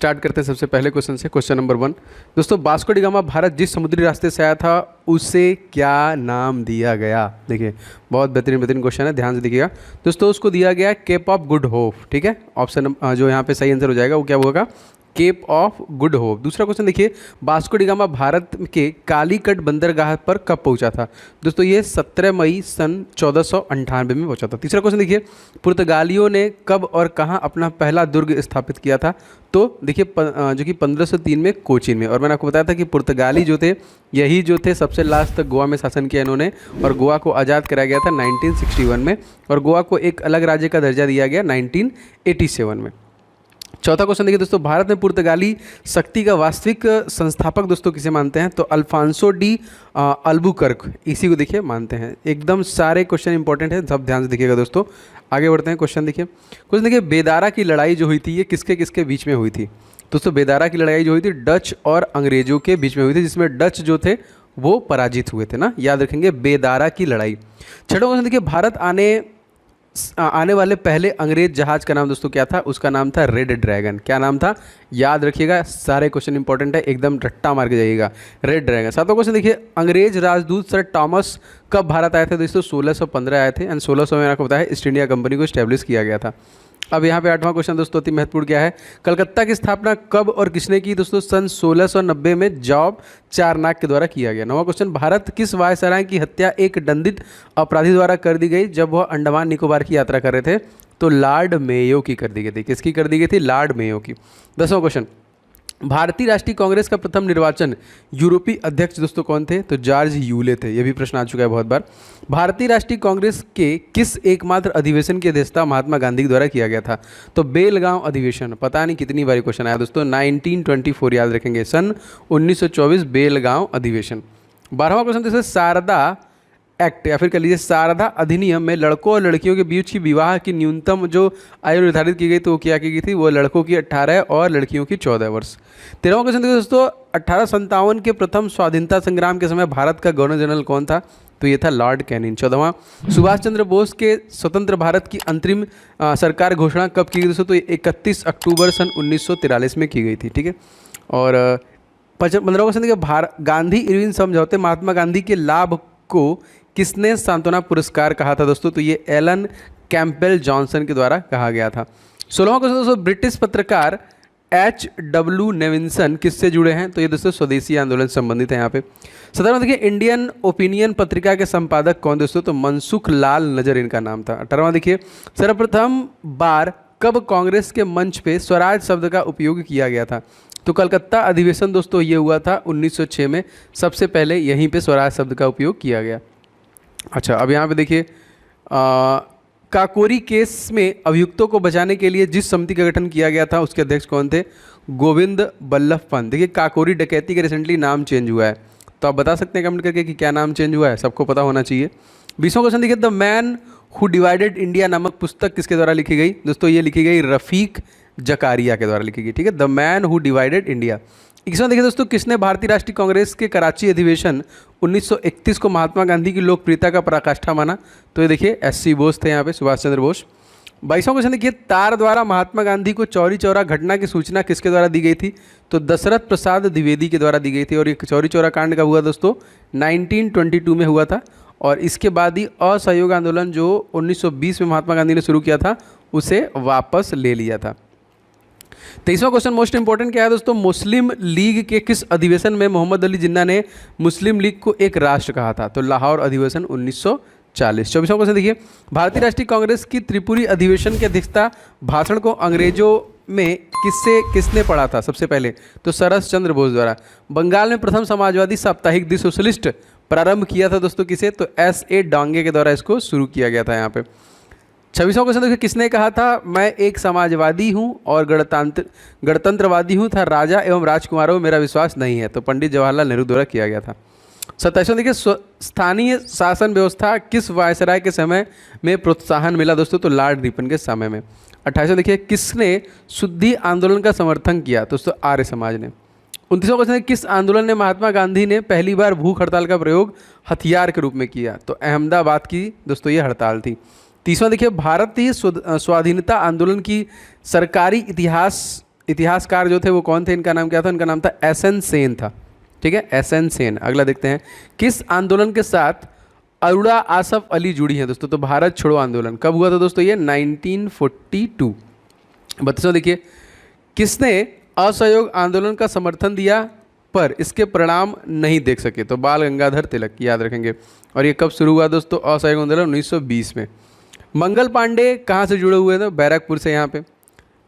Start करते हैं सबसे पहले क्वेश्चन से। क्वेश्चन नंबर 1 दोस्तों, वास्को डी गामा भारत जिस समुद्री रास्ते से आया था उसे क्या नाम दिया गया? देखिए बहुत बेहतरीन क्वेश्चन है, ध्यान से देखिएगा दोस्तों। उसको दिया गया केप ऑफ गुड होप, ठीक है। ऑप्शन जो यहाँ पे सही आंसर हो जाएगा वो क्या होगा? Cape of Good Hope. दूसरा क्वेश्चन देखिए, वास्को डी गामा भारत के कालीकट बंदरगाह पर कब पहुंचा था? दोस्तों ये 17 मई सन 1498 में पहुंचा था। तीसरा क्वेश्चन देखिए, पुर्तगालियों ने कब और कहां अपना पहला दुर्ग स्थापित किया था? तो देखिए जो कि 1503 में कोचीन में। और मैंने आपको बताया था कि पुर्तगाली जो थे यही जो थे सबसे लास्ट तक गोवा में शासन किया इन्होंने, और गोवा को आज़ाद कराया गया था 1961 में, और गोवा को एक अलग राज्य का दर्जा दिया गया 1987 में। चौथा क्वेश्चन देखिए दोस्तों, भारत में पुर्तगाली शक्ति का वास्तविक संस्थापक दोस्तों किसे मानते हैं? तो अल्फांसो डी अल्बुकर्क, इसी को देखिए मानते हैं। एकदम सारे क्वेश्चन इंपॉर्टेंट है, सब ध्यान से देखिएगा दोस्तों। आगे बढ़ते हैं। क्वेश्चन देखिए बेदारा की लड़ाई जो हुई थी ये किसके किसके बीच में हुई थी? दोस्तों बेदारा की लड़ाई जो हुई थी डच और अंग्रेजों के बीच में हुई थी, जिसमें डच जो थे वो पराजित हुए थे ना, याद रखेंगे बेदारा की लड़ाई। छठवां क्वेश्चन देखिए, भारत आने वाले पहले अंग्रेज जहाज का नाम दोस्तों क्या था? उसका नाम था रेड ड्रैगन। क्या नाम था? याद रखिएगा, सारे क्वेश्चन इंपॉर्टेंट है, एकदम रट्टा मार के जाइएगा, रेड ड्रैगन। सातवां क्वेश्चन देखिए, अंग्रेज राजदूत सर टॉमस कब भारत आए थे? दोस्तों 1615 आए थे, एंड 1600 में आपको बताया ईस्ट इंडिया कंपनी को स्टैब्लिश किया गया था। अब यहाँ पे आठवां क्वेश्चन दोस्तों अति महत्वपूर्ण क्या है? कलकत्ता की स्थापना कब और किसने की? दोस्तों सन 1690 में जॉब चारनाक के द्वारा किया गया। नौवां क्वेश्चन, भारत किस वायसराय की हत्या एक दंडित अपराधी द्वारा कर दी गई जब वह अंडमान निकोबार की यात्रा कर रहे थे? तो लॉर्ड मेयो की कर दी गई थी। किसकी कर दी गई थी? लॉर्ड मेयो की। 10वां क्वेश्चन, भारतीय राष्ट्रीय कांग्रेस का प्रथम निर्वाचन यूरोपीय अध्यक्ष दोस्तों कौन थे? तो जॉर्ज यूले थे। ये भी प्रश्न आ चुका है बहुत बार। भारतीय राष्ट्रीय कांग्रेस के किस एकमात्र अधिवेशन की अध्यक्षता महात्मा गांधी के द्वारा किया गया था? तो बेलगांव अधिवेशन। पता नहीं कितनी बार क्वेश्चन आया दोस्तों, 1924 याद रखेंगे, सन 1924 बेलगांव अधिवेशन। 12वां क्वेश्चन जैसे शारदा एक्ट या फिर कह लीजिए शारदा अधिनियम में लड़कों और लड़कियों के बीच की विवाह की न्यूनतम जो आयु निर्धारित की गई तो वो क्या की गई थी? वो लड़कों की 18 और लड़कियों की 14 वर्ष। 13वां क्वेश्चन देखिए दोस्तों, 1857 के प्रथम स्वाधीनता संग्राम के समय भारत का गवर्नर जनरल कौन था? तो ये था लॉर्ड कैनिंग। 14वां, सुभाष चंद्र बोस के स्वतंत्र भारत की अंतरिम सरकार घोषणा कब की गई दोस्तों? तो 31 अक्टूबर सन 1943 में की गई थी, ठीक है। और 15वां क्वेश्चन देखिए, गांधी इरविन समझौते महात्मा गांधी के लाभ को किसने सांत्वना पुरस्कार कहा था दोस्तों? तो ये एलन कैंपबेल जॉनसन के द्वारा कहा गया था। 16वां क्वेश्चन दोस्तों, ब्रिटिश पत्रकार H.W. नेविंसन किससे जुड़े हैं? तो ये दोस्तों स्वदेशी आंदोलन से संबंधित है यहाँ पे। 17वां देखिए, इंडियन ओपिनियन पत्रिका के संपादक कौन दोस्तों? तो मनसुख लाल नजर इनका नाम था। 18वां देखिए, सर्वप्रथम बार कब कांग्रेस के मंच पे स्वराज शब्द का उपयोग किया गया था? तो कलकत्ता अधिवेशन दोस्तों ये हुआ था 1906 में, सबसे पहले यहीं पे स्वराज शब्द का उपयोग किया गया। अच्छा, अब यहाँ पे देखिए काकोरी केस में अभियुक्तों को बचाने के लिए जिस समिति का गठन किया गया था उसके अध्यक्ष कौन थे? गोविंद बल्लभ पंत। देखिए काकोरी डकैती का रिसेंटली नाम चेंज हुआ है, तो आप बता सकते हैं कमेंट करके कि क्या नाम चेंज हुआ है, सबको पता होना चाहिए। 20वां क्वेश्चन देखिए, the man who divided India नामक पुस्तक किसके द्वारा लिखी गई? दोस्तों ये लिखी गई रफीक जकारिया के द्वारा लिखी गई, ठीक है, the man who divided India. 21वां देखिए दोस्तों, किसने भारतीय राष्ट्रीय कांग्रेस के कराची अधिवेशन 1931 को महात्मा गांधी की लोकप्रियता का पराकाष्ठा माना? तो ये देखिए SC बोस थे यहाँ पे, सुभाष चंद्र बोस। 22वां क्वेश्चन देखिए, तार द्वारा महात्मा गांधी को चौरी चौरा घटना की सूचना किसके द्वारा दी गई थी? तो दशरथ प्रसाद द्विवेदी के द्वारा दी गई थी। और ये चौरी चौरा कांड कब हुआ दोस्तों? 1922 में हुआ था। और इसके बाद ही असहयोग आंदोलन जो 1920 में महात्मा गांधी ने शुरू किया था उसे वापस ले लिया था। 23वां क्वेश्चन मोस्ट इंपॉर्टेंट क्या है दोस्तों, मुस्लिम लीग के किस अधिवेशन में मोहम्मद अली जिन्ना ने मुस्लिम लीग को एक राष्ट्र कहा था? तो लाहौर अधिवेशन 1940। 24वां क्वेश्चन देखिए, भारतीय राष्ट्रीय कांग्रेस की त्रिपुरी अधिवेशन की अध्यक्षता भाषण को अंग्रेजों में किसने पढ़ा था सबसे पहले? तो सरस चंद्र बोस द्वारा। बंगाल में प्रथम समाजवादी साप्ताहिक दी सोशलिस्ट प्रारंभ किया था दोस्तों किसे? तो S.A. डांगे के द्वारा इसको शुरू किया गया था यहाँ पे। 26वां क्वेश्चन देखिए, किसने कहा था मैं एक समाजवादी हूँ और गणतंत्रवादी हूँ था राजा एवं राजकुमारों में मेरा विश्वास नहीं है? तो पंडित जवाहरलाल नेहरू द्वारा किया गया था। 27वां देखिए, स्थानीय शासन व्यवस्था किस वायसराय के समय में प्रोत्साहन मिला दोस्तों? तो लॉर्ड रिपन के समय में। 28वां देखिए, किसने शुद्धि आंदोलन का समर्थन किया? दोस्तों आर्य समाज ने। 29वां क्वेश्चन है, किस आंदोलन ने महात्मा गांधी ने पहली बार भूख हड़ताल का प्रयोग हथियार के रूप में किया? तो अहमदाबाद की दोस्तों ये हड़ताल थी। 30वां देखिए, भारतीय स्वाधीनता आंदोलन की सरकारी इतिहास इतिहासकार जो थे वो कौन थे, इनका नाम क्या था, इनका नाम था एसएन सेन था। ठीक है, एसएन सेन। अगला देखते हैं, किस आंदोलन के साथ अरुणा आसफ अली जुड़ी हैं दोस्तों, तो भारत छोड़ो आंदोलन कब हुआ था दोस्तों, ये 1942। 32वां देखिए, किसने असहयोग आंदोलन का समर्थन दिया पर इसके परिणाम नहीं देख सके, तो बाल गंगाधर तिलक, याद रखेंगे। और ये कब शुरू हुआ दोस्तों, असहयोग आंदोलन 1920 में। मंगल पांडे कहाँ से जुड़े हुए थे, बैरकपुर से यहाँ पे।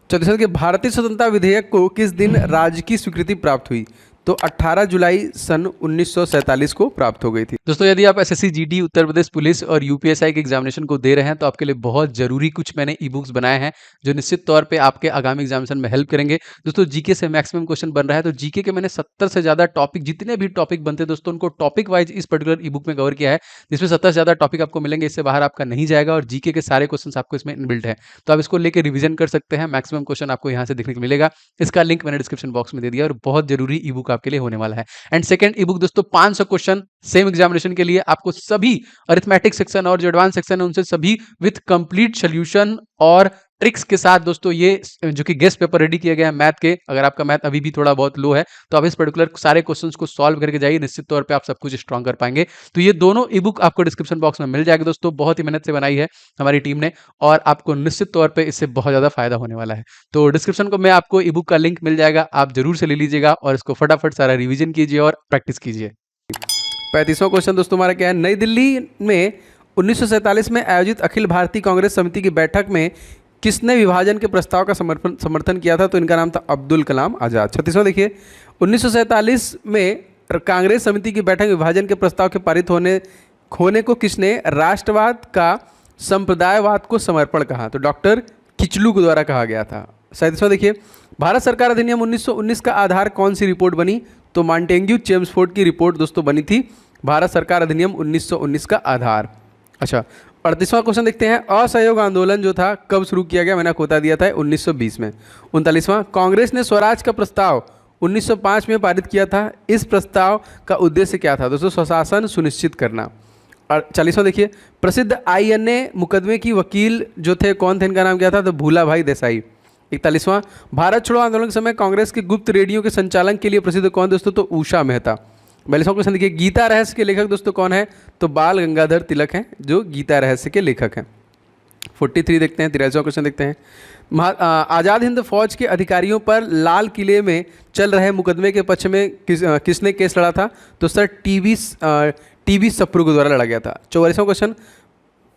34 के भारतीय स्वतंत्रता विधेयक को किस दिन राज्य की स्वीकृति प्राप्त हुई, तो 18 जुलाई सन 1947 को प्राप्त हो गई थी। दोस्तों यदि आप SSC GD, Uttar Pradesh police और यूपीएसआई के एग्जामिनेशन को दे रहे हैं तो आपके लिए बहुत जरूरी कुछ मैंने ई बुक्स बनाए हैं जो निश्चित तौर पे आपके आगामी एग्जामिनेशन में हेल्प करेंगे। दोस्तों जीके से मैक्सिमम क्वेश्चन बन रहा है, तो जीके के मैंने 70 से ज्यादा टॉपिक, जितने भी टॉपिक बनते हैं दोस्तों उनको टॉपिक वाइज इस पर्टिकुलर ई बुक में कवर किया है, जिसमें 70 से ज्यादा टॉपिक आपको मिलेंगे, इससे बाहर आपका नहीं जाएगा। और जीके के सारे क्वेश्चन आपको इसमें इनबिल्ट है, तो आप इसको लेकर रिविजन कर सकते हैं। मैक्सिमम क्वेश्चन आपको यहाँ से देखने को मिलेगा, इसका लिंक मैंने डिस्क्रिप्शन बॉक्स में दे दिया। और बहुत जरूरी ई बुक आपके लिए होने वाला है। एंड सेकंड ई बुक दोस्तों 500 क्वेश्चन सेम एग्जामिनेशन के लिए, आपको सभी अरिथमेटिक सेक्शन और जो एडवांस सेक्शन है उनसे सभी विथ कंप्लीट सोल्यूशन और ट्रिक्स के साथ दोस्तों, ये जो कि गेस्ट पेपर रेडी किया गया है मैथ के। अगर आपका मैथ अभी भी थोड़ा बहुत लो है तो आप इस पर्टिकुलर सारे क्वेश्चंस को सॉल्व करके जाइए, निश्चित तौर पे आप सब कुछ स्ट्रॉन्ग कर पाएंगे। तो ये दोनों ई बुक आपको डिस्क्रिप्शन बॉक्स में मिल जाएगा दोस्तों, बहुत ही मेहनत से बनाई है हमारी टीम ने और आपको निश्चित तौर पर इससे बहुत ज्यादा फायदा होने वाला है। तो डिस्क्रिप्शन को मैं आपको ई बुक का लिंक मिल जाएगा, आप जरूर से ले लीजिएगा और इसको फटाफट सारा रिविजन कीजिए और प्रैक्टिस कीजिए। 35वां क्वेश्चन दोस्तों हमारा क्या है, नई दिल्ली में 1947 में आयोजित अखिल भारतीय कांग्रेस समिति की बैठक में किसने विभाजन के प्रस्ताव का समर्थन किया था, तो इनका नाम था अब्दुल कलाम आज़ाद। 36वां देखिए, 1947 में कांग्रेस समिति की बैठक विभाजन के प्रस्ताव के पारित होने को किसने राष्ट्रवाद का संप्रदायवाद को समर्पण कहा, तो डॉक्टर किचलू के द्वारा कहा गया था। 37वां देखिए, भारत सरकार अधिनियम 1919 का आधार कौन सी रिपोर्ट बनी, तो मॉन्टेग्यू चेम्सफोर्ड की रिपोर्ट दोस्तों बनी थी भारत सरकार अधिनियम 1919 का आधार। अच्छा 38वां क्वेश्चन देखते हैं, असहयोग आंदोलन जो था कब शुरू किया गया, मैंने आपको बता दिया था 1920 में। 39वां, कांग्रेस ने स्वराज का प्रस्ताव 1905 में पारित किया था, इस प्रस्ताव का उद्देश्य क्या था, दोस्तों स्वशासन सुनिश्चित करना। और 40वां देखिए, प्रसिद्ध आईएनए मुकदमे की वकील जो थे कौन थे, इनका नाम क्या था, तो भूला भाई देसाई। 41वां, भारत छोड़ो आंदोलन के समय कांग्रेस के गुप्त रेडियो के संचालन के लिए प्रसिद्ध कौन दोस्तों, तो उषा मेहता। 42वां क्वेश्चन देखिए, गीता रहस्य के लेखक दोस्तों कौन है, तो बाल गंगाधर तिलक हैं जो गीता रहस्य के लेखक हैं। 43 देखते हैं, 43वां क्वेश्चन देखते हैं, आज़ाद हिंद फौज के अधिकारियों पर लाल किले में चल रहे मुकदमे के पक्ष में किसने केस लड़ा था, तो सर टीवी सप्रू के द्वारा लड़ा गया था। 44वां क्वेश्चन,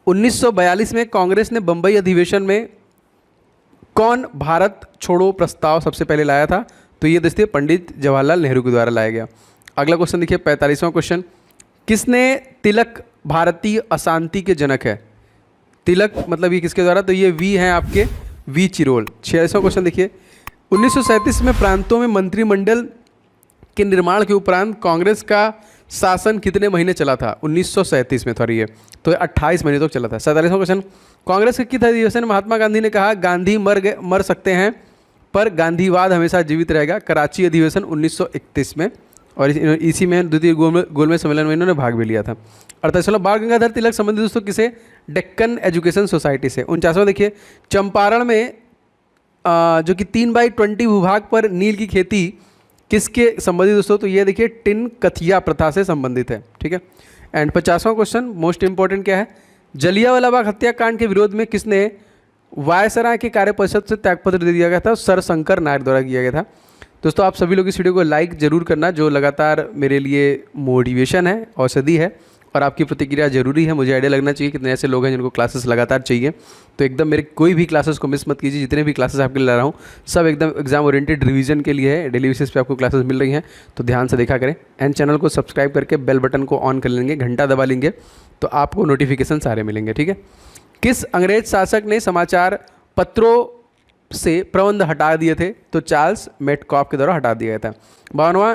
1942 में कांग्रेस ने बंबई अधिवेशन में कौन भारत छोड़ो प्रस्ताव सबसे पहले लाया था, तो ये दोस्तों पंडित जवाहरलाल नेहरू के द्वारा लाया गया। अगला क्वेश्चन देखिए 45वां क्वेश्चन, किसने तिलक भारतीय अशांति के जनक है, तिलक मतलब ये किसके द्वारा, तो ये वी हैं आपके वी चिरोल। 46वां क्वेश्चन देखिए, 1937 में प्रांतों में मंत्रिमंडल के निर्माण के उपरांत कांग्रेस का शासन कितने महीने चला था, 1937 में, सॉरी ये तो 28 महीने तक चला था। 47वां क्वेश्चन, कांग्रेस के किस अधिवेशन में महात्मा गांधी ने कहा गांधी मर सकते हैं पर गांधीवाद हमेशा जीवित रहेगा, कराची अधिवेशन 1931 में, और इसी में द्वितीय गोलमेज सम्मेलन में इन्होंने भाग भी लिया था। 48वां, बाल गंगाधर तिलक संबंधित दोस्तों किसे, डेक्कन एजुकेशन सोसाइटी से। 49वां देखिए, चंपारण में जो कि 3/20 भूभाग पर नील की खेती किसके संबंधित दोस्तों, तो ये देखिए टिन कथिया प्रथा से संबंधित है, ठीक है। एंड 50वां क्वेश्चन मोस्ट इंपॉर्टेंट क्या है, जलियांवाला बाग हत्याकांड के विरोध में किसने वायसराय के कार्य परिषद से त्यागपत्र दे दिया गया था, सर शंकर नायर द्वारा किया गया था। दोस्तों आप सभी लोग इस वीडियो को लाइक जरूर करना, जो लगातार मेरे लिए मोटिवेशन है, औषधि है, और आपकी प्रतिक्रिया जरूरी है। मुझे आइडिया लगना चाहिए कितने ऐसे लोग हैं जिनको क्लासेस लगातार चाहिए, तो एकदम मेरे कोई भी क्लासेस को मिस मत कीजिए। जितने भी क्लासेस आपके लिए ला रहा हूँ सब एकदम एग्जाम ओरिएंटेड रिवीजन के लिए है, डेली बेसिस पे आपको क्लासेस मिल रही हैं, तो ध्यान से देखा करें। एंड चैनल को सब्सक्राइब करके बेल बटन को ऑन कर लेंगे, घंटा दबा लेंगे तो आपको नोटिफिकेशन सारे मिलेंगे, ठीक है। किस अंग्रेज शासक ने समाचार पत्रों से प्रबंध हटा दिए थे, तो चार्ल्स मेटकॉफ के द्वारा हटा दिया गया था। 52वां,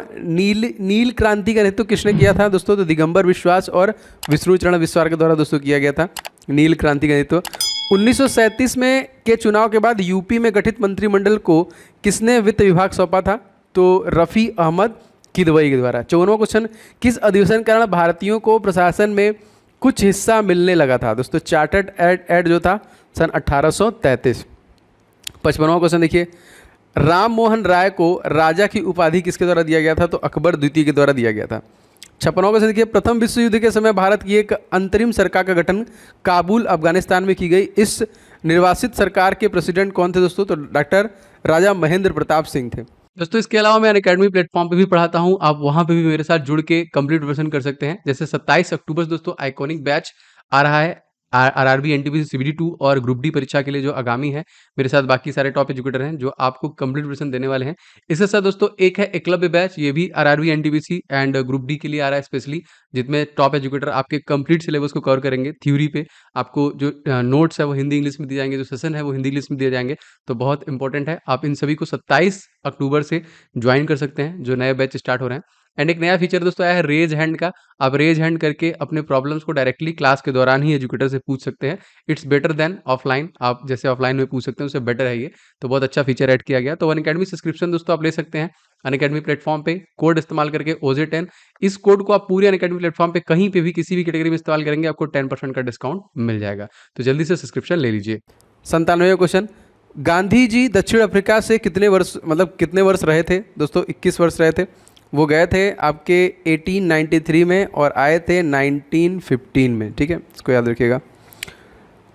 नील क्रांति का नेतृत्व किसने किया था दोस्तों, तो दिगंबर विश्वास और विष्णुचरण विश्वास के द्वारा दोस्तों किया गया था नील क्रांति का नेतृत्व। 1937 में के चुनाव के बाद यूपी में गठित मंत्रिमंडल को किसने वित्त विभाग सौंपा था, तो रफ़ी अहमद किदवई के द्वारा। 54वां क्वेश्चन, किस अधिवेशन के कारण भारतीयों को प्रशासन में कुछ हिस्सा मिलने लगा था दोस्तों, चार्टर्ड एक्ट जो था सन 1833। 55वां क्वेश्चन देखिए, राम मोहन राय को राजा की उपाधि किसके द्वारा दिया गया था? तो अकबर द्वितीय के द्वारा दिया गया था। 56वां क्वेश्चन देखिए, प्रथम विश्व युद्ध के समय भारत की एक अंतरिम सरकार का गठन काबुल अफगानिस्तान में की गई। इस निर्वासित सरकार के प्रेसिडेंट कौन थे दोस्तों? तो डॉक्टर राजा महेंद्र प्रताप सिंह थे। दोस्तों इसके अलावा मैं अनअकैडमी प्लेटफॉर्म पे भी पढ़ाता हूँ, आप वहाँ पे भी मेरे साथ जुड़ के कंप्लीट प्रिपरेशन कर सकते हैं। जैसे 27 अक्टूबर से दोस्तों आइकॉनिक बैच आ रहा है आरआरबी एनटीपीसी सीबीडी 2 और ग्रुप डी परीक्षा के लिए जो आगामी है। मेरे साथ बाकी सारे टॉप एजुकेटर हैं जो आपको कंप्लीट प्रिपरेशन देने वाले हैं। इसके साथ दोस्तों एक है एकलव्य बैच, ये भी RRB NTPC and group D के लिए आ रहा है स्पेशली, जिसमें टॉप एजुकेटर आपके कंप्लीट सिलेबस को कवर करेंगे। थ्योरी पे आपको जो नोट्स है वो हिंदी इंग्लिश में दिए जाएंगे, जो सेशन है वो हिंदी इंग्लिश में दिए जाएंगे। तो बहुत इंपॉर्टेंट है, आप इन सभी को 27 अक्टूबर से ज्वाइन कर सकते हैं जो नए बैच स्टार्ट हो रहे हैं। एंड एक नया फीचर दोस्तों आया है रेज हैंड का। आप रेज हैंड करके अपने प्रॉब्लम्स को डायरेक्टली क्लास के दौरान ही एजुकेटर से पूछ सकते हैं। इट्स बेटर देन ऑफलाइन, आप जैसे ऑफलाइन में पूछ सकते हैं उससे बेटर है ये, तो बहुत अच्छा फीचर ऐड किया गया। तो अनअकैडमी सब्सक्रिप्शन दोस्तों आप ले सकते हैं अनअकैडमी प्लेटफॉर्म पे, कोड इस्तेमाल करके OJ10। इस कोड को आप पूरे अनअकैडमी प्लेटफॉर्म पे कहीं पे भी किसी भी कैटेगरी में इस्तेमाल करेंगे आपको 10% का डिस्काउंट मिल जाएगा। तो जल्दी से सब्सक्रिप्शन ले लीजिए। 97वां क्वेश्चन, गांधी जी दक्षिण अफ्रीका से कितने वर्ष रहे थे? दोस्तों 21 वर्ष रहे थे। वो गए थे आपके 1893 में और आए थे 1915 में, ठीक है, इसको याद रखिएगा।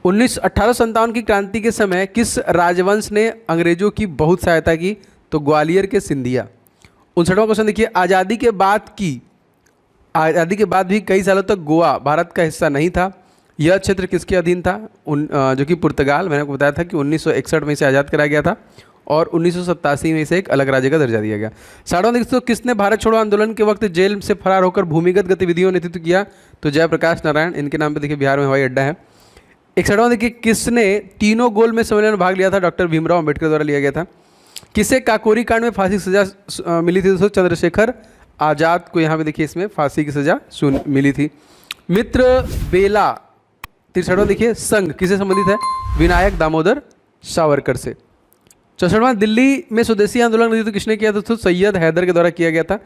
1857 की क्रांति के समय किस राजवंश ने अंग्रेजों की बहुत सहायता की? तो ग्वालियर के सिंधिया। 59वां क्वेश्चन देखिए, आज़ादी के बाद भी कई सालों तक गोवा भारत का हिस्सा नहीं था। यह क्षेत्र किसके अधीन था? जो कि पुर्तगाल। मैंने आपको बताया था कि 1961 में इसे आज़ाद कराया गया था और 1987 में इसे एक अलग राज्य का दर्जा दिया गया। 60वां देखिए, किसने भारत छोड़ो आंदोलन के वक्त जेल से फरार होकर भूमिगत गतिविधियों नेतृत्व किया? तो जयप्रकाश नारायण, इनके नाम पे देखिए बिहार में हवाई अड्डा है। 61वां देखिए, किसने तीनों गोल में सम्मेलन में भाग लिया था? डॉक्टर भीमराव अम्बेडकर द्वारा लिया गया था। किसे काकोरी कांड में फांसी की सजा मिली थी? दोस्तों चंद्रशेखर आज़ाद को यहाँ पे देखिए इसमें फांसी की सजा मिली थी। मित्र बेला। 63वां देखिए, संघ किसे संबंधित है? विनायक दामोदर सावरकर से। 64वां, दिल्ली में स्वदेशी आंदोलन नेतृत्व किसने किया? दोस्तों सैयद हैदर के द्वारा किया गया था।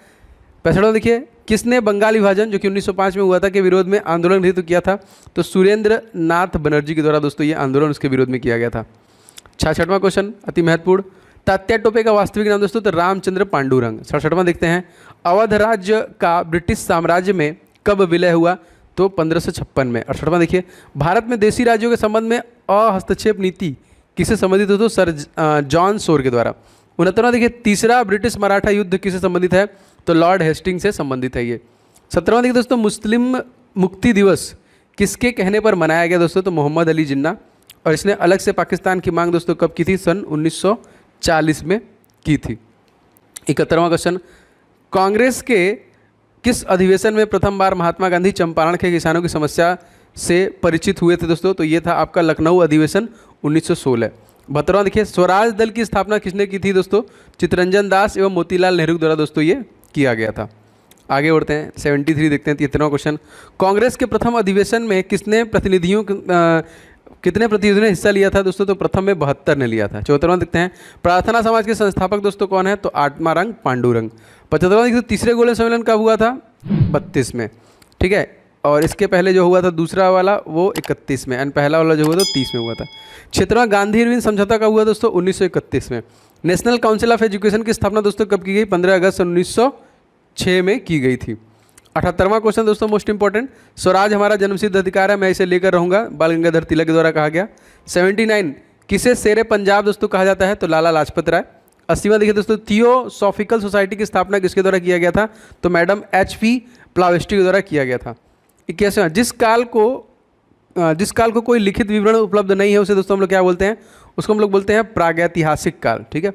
65वां देखिए, किसने बंगाल विभाजन जो कि 1905 में हुआ था के विरोध में आंदोलन नेतृत्व किया था? तो सुरेंद्र नाथ बनर्जी के द्वारा दोस्तों ये आंदोलन उसके विरोध में किया गया था। 66वां क्वेश्चन अति महत्वपूर्ण, तात्या टोपे का वास्तविक नाम दोस्तों? तो रामचंद्र पांडुरंग। 67वां देखते हैं, अवध राज्य का ब्रिटिश साम्राज्य में कब विलय हुआ? तो 1556 में। 68वां देखिए, भारत में देशी राज्यों के संबंध में अहस्तक्षेप नीति किसे संबंधित हो? तो सर जॉन सोर के द्वारा। 69वां देखिए, तीसरा ब्रिटिश मराठा युद्ध किसे संबंधित है? तो लॉर्ड हेस्टिंग से संबंधित है ये। 70वां देखिए दोस्तों, मुस्लिम मुक्ति दिवस किसके कहने पर मनाया गया? दोस्तों तो मोहम्मद अली जिन्ना, और इसने अलग से पाकिस्तान की मांग दोस्तों कब की थी? सन 1940 में की थी। 71वां क्वेश्चन, कांग्रेस के किस अधिवेशन में प्रथम बार महात्मा गांधी चंपारण के किसानों की समस्या से परिचित हुए थे? दोस्तों तो ये था आपका लखनऊ अधिवेशन 1916। 72वां देखिए, स्वराज दल की स्थापना किसने की थी? दोस्तों चित्तरंजन दास एवं मोतीलाल नेहरू द्वारा दोस्तों ये किया गया था। आगे बढ़ते हैं, 73 देखते हैं। 73वां क्वेश्चन, कांग्रेस के प्रथम अधिवेशन में कितने प्रतिनिधियों ने हिस्सा लिया था? दोस्तों तो प्रथम में 72 ने लिया था। 74वां देखते हैं, प्रार्थना समाज के संस्थापक दोस्तों कौन है? तो आत्माराम पांडुरंग। 75वां देखते हैं, तीसरे गोल्डन सम्मेलन कब हुआ था? 32 में, ठीक है, और इसके पहले जो हुआ था दूसरा वाला वो 31 में, एंड पहला वाला जो हुआ था 30 में हुआ था। 76वां गांधी अरविंद समझौता कब हुआ दोस्तों? 1931 में। नेशनल काउंसिल ऑफ एजुकेशन की स्थापना दोस्तों कब की गई? 15 अगस्त 1906 में की गई थी। 78वां क्वेश्चन दोस्तों मोस्ट इंपॉर्टेंट, स्वराज हमारा जन्मसिद्ध अधिकार है, मैं इसे लेकर रहूंगा, बाल गंगाधर तिलक के द्वारा कहा गया। 79, किसे शेरे पंजाब दोस्तों कहा जाता है? तो लाला लाजपत राय। 80वां देखिए दोस्तों, थियोसॉफिकल सोसाइटी की स्थापना किसके द्वारा किया गया था? तो मैडम HP प्लावेस्टी के द्वारा किया गया था। 81वां, जिस काल को कोई लिखित विवरण उपलब्ध नहीं है उसे दोस्तों हम लोग क्या बोलते हैं? उसको हम लोग बोलते हैं प्रागैतिहासिक काल, ठीक है।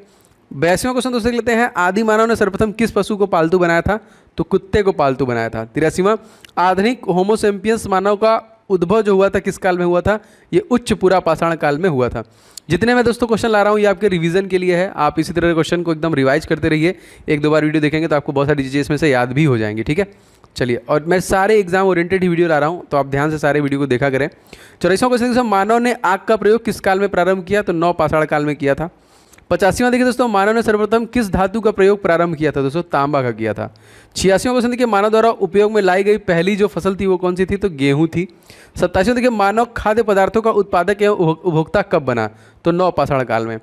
82वां क्वेश्चन दोस्तों लेते हैं, आदि मानव ने सर्वप्रथम किस पशु को पालतू बनाया था? तो कुत्ते को पालतू बनाया था। 83वां, आधुनिक होमोसेम्पियंस मानव का उद्भव जो हुआ था किस काल में हुआ था? ये उच्च पूरा पाषाण काल में हुआ था। जितने मैं दोस्तों क्वेश्चन ला रहा हूँ ये आपके रिवीजन के लिए है, आप इसी तरह क्वेश्चन को एकदम रिवाइज करते रहिए। एक दो बार वीडियो देखेंगे तो आपको बहुत सारी चीज़ें इसमें से याद भी हो जाएंगी, ठीक है। चलिए, और मैं सारे एग्जाम ओरिएंटेड ही वीडियो ला रहा हूँ तो आप ध्यान से सारे वीडियो को देखा करें। 84वां क्वेश्चन, मानव ने आग का प्रयोग किस काल में प्रारंभ किया? तो नव पाषाण काल में किया था। 85वां देखिए दोस्तों, मानव ने सर्वप्रथम किस धातु का प्रयोग प्रारंभ किया था? दोस्तों तांबा का किया था। 86वां क्वेश्चन देखिए, मानव द्वारा उपयोग में लाई गई पहली जो फसल थी वो कौन सी थी? तो गेहूं थी। 87वां देखिए, मानव खाद्य पदार्थों का उत्पादक एवं उपभोक्ता कब बना? तो नव पाषाण काल में।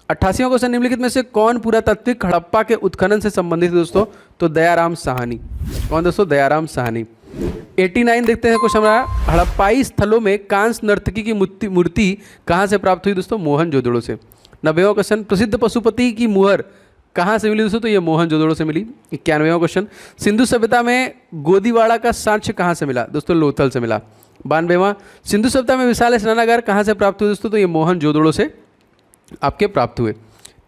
88वां क्वेश्चन, निम्नलिखित में से कौन पुरातात्विक हड़प्पा के उत्खनन से संबंधित है दोस्तों? तो दयाराम साहनी। कौन दोस्तों? दयाराम साहनी। 89 देखते हैं क्वेश्चन हमारा, हड़प्पाई स्थलों में कांस्य नर्तकी की मूर्ति कहाँ से प्राप्त हुई दोस्तों? मोहनजोदड़ो से। 90वां क्वेश्चन, प्रसिद्ध पशुपति की मुहर कहाँ से मिली दोस्तों? तो ये मोहनजोदड़ो से मिली। 91वां क्वेश्चन, सिंधु सभ्यता में गोदीवाड़ा का साक्ष्य कहाँ से मिला? दोस्तों लोथल से मिला। 92वां, सिंधु सभ्यता में विशाल स्नानागार कहाँ से प्राप्त हुए दोस्तों? तो ये मोहनजोदड़ो से आपके प्राप्त हुए।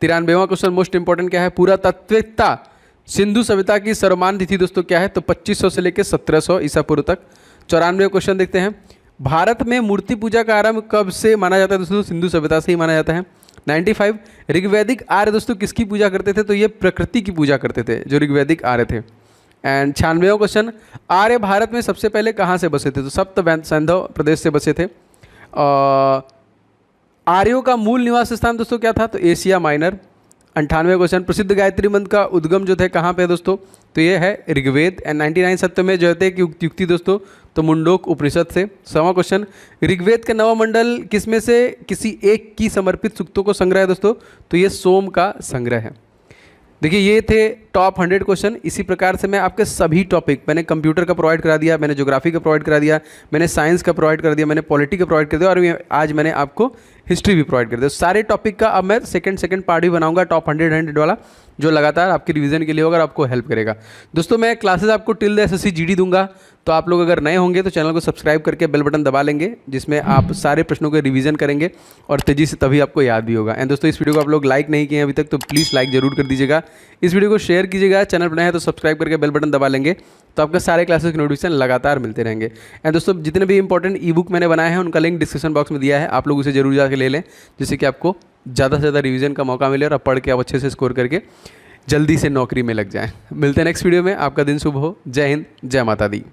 93वां क्वेश्चन मोस्ट इंपॉर्टेंट क्या है? पुरातात्विकता सिंधु सभ्यता की सर्वमान्य तिथि दोस्तों क्या है? तो 2500 से लेकर 1700 ईसा पूर्व तक। 94वां क्वेश्चन देखते हैं, भारत में मूर्ति पूजा का आरंभ कब से माना जाता है दोस्तों? सिंधु सभ्यता से ही माना जाता है। 95, ऋग्वैदिक आर्य दोस्तों किसकी पूजा करते थे? तो ये प्रकृति की पूजा करते थे, जो ऋग्वैदिक आर्य थे। एंड 96वां क्वेश्चन, आर्य भारत में सबसे पहले कहाँ से बसे थे? तो सप्त सैंधव प्रदेश से बसे थे। आर्यों का मूल निवास स्थान दोस्तों क्या था? तो एशिया माइनर। 98वां क्वेश्चन, प्रसिद्ध गायत्री मंत्र का उद्गम जो थे कहाँ पे दोस्तों? तो ये है ऋग्वेद। एंड 99 सत्य में जयते की युक्ति दोस्तों, तो मुंडोक उपनिषद से। 100वां क्वेश्चन, ऋग्वेद के नवा मंडल किसमें से किसी एक की समर्पित सूक्तों को संग्रह है दोस्तों? तो ये सोम का संग्रह है। देखिए ये थे टॉप 100 क्वेश्चन। इसी प्रकार से मैं आपके सभी टॉपिक, मैंने कंप्यूटर का प्रोवाइड करा दिया, मैंने ज्योग्राफी का प्रोवाइड करा दिया, मैंने साइंस का प्रोवाइड कर दिया, मैंने पॉलिटी का प्रोवाइड कर दिया, और आज मैंने आपको हिस्ट्री भी प्रोवाइड कर दिया। सारे टॉपिक का अब मैं सेकंड पार्ट भी बनाऊंगा, टॉप 100 वाला, जो लगातार आपकी रिवीजन के लिए होगा और आपको हेल्प करेगा। दोस्तों मैं क्लासेस आपको टिल द एसएससी जीडी दूंगा, तो आप लोग अगर नए होंगे तो चैनल को सब्सक्राइब करके बेल बटन दबा लेंगे, जिसमें आप सारे प्रश्नों को रिवीजन करेंगे और तेजी से, तभी आपको याद भी होगा। एंड दोस्तों इस वीडियो को आप लोग लाइक नहीं किए हैं अभी तक, तो प्लीज़ लाइक जरूर कर दीजिएगा। इस वीडियो को शेयर कीजिएगा, चैनल पर नए हैं तो सब्सक्राइब करके बेल बटन दबा लेंगे, तो आपके सारे क्लासेस के नोटिफिकेशन लगातार मिलते रहेंगे। एंड दोस्तों जितने भी इंपॉर्टेंट ई बुक मैंने बनाए हैं उनका लिंक डिस्क्रिप्शन बॉक्स में दिया है, आप लोग उसे जरूर जाकर ले लें, जिससे कि आपको ज़्यादा से ज़्यादा रिवीजन का मौका मिले और आप पढ़ के आप अच्छे से स्कोर करके जल्दी से नौकरी में लग जाएं। मिलते हैं नेक्स्ट वीडियो में। आपका दिन शुभ हो। जय हिंद, जय माता दी।